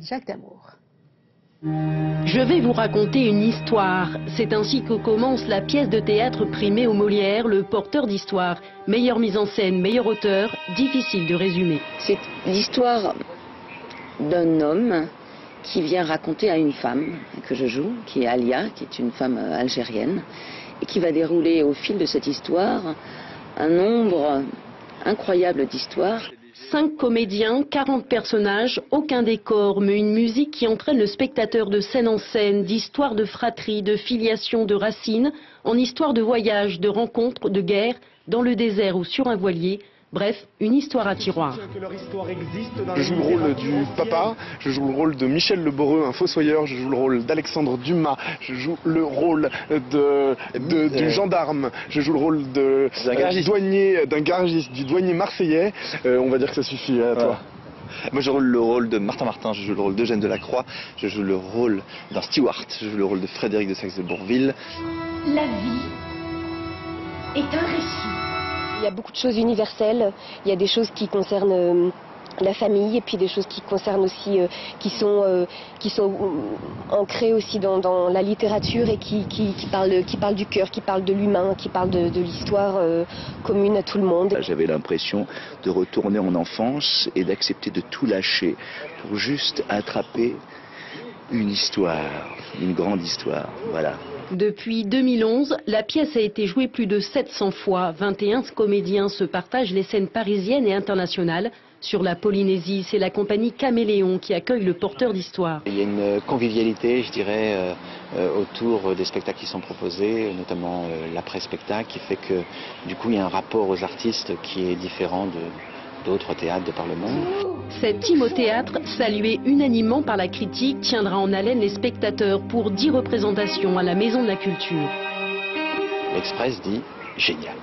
Jacques D'Amour. Je vais vous raconter une histoire. C'est ainsi que commence la pièce de théâtre primée au Molière, Le Porteur d'Histoire. Meilleure mise en scène, meilleur auteur, difficile de résumer. C'est l'histoire d'un homme qui vient raconter à une femme que je joue, qui est Alia, qui est une femme algérienne, et qui va dérouler au fil de cette histoire un nombre incroyable d'histoires. 5 comédiens, 40 personnages, aucun décor, mais une musique qui entraîne le spectateur de scène en scène, d'histoire de fratrie, de filiation, de racines, en histoire de voyage, de rencontres, de guerre, dans le désert ou sur un voilier. Bref, une histoire à tiroir. Je joue le rôle du papa, je joue le rôle de Michel Le Boreux, un fossoyeur, je joue le rôle d'Alexandre Dumas, je joue le rôle du gendarme, je joue le rôle d'un garagiste, du douanier marseillais. On va dire que ça suffit à toi. Moi je joue le rôle de Martin, je joue le rôle d'Eugène Delacroix, je joue le rôle d'un steward, je joue le rôle de Frédéric de Saxe-Bourville. La vie est un récit. Il y a beaucoup de choses universelles, il y a des choses qui concernent la famille et puis des choses qui concernent aussi, qui sont ancrées aussi dans la littérature et qui parlent du cœur, qui parlent de l'humain, qui parlent de l'histoire commune à tout le monde. J'avais l'impression de retourner en enfance et d'accepter de tout lâcher pour juste attraper une histoire, une grande histoire, voilà. Depuis 2011, la pièce a été jouée plus de 700 fois. 21 comédiens se partagent les scènes parisiennes et internationales. Sur la Polynésie, c'est la compagnie Caméléon qui accueille Le Porteur d'Histoire. Il y a une convivialité, je dirais, autour des spectacles qui sont proposés, notamment l'après-spectacle, qui fait que du coup il y a un rapport aux artistes qui est différent d'autres théâtres de par le monde. Cette team au théâtre, saluée unanimement par la critique, tiendra en haleine les spectateurs pour 10 représentations à la Maison de la Culture. L'Express dit génial.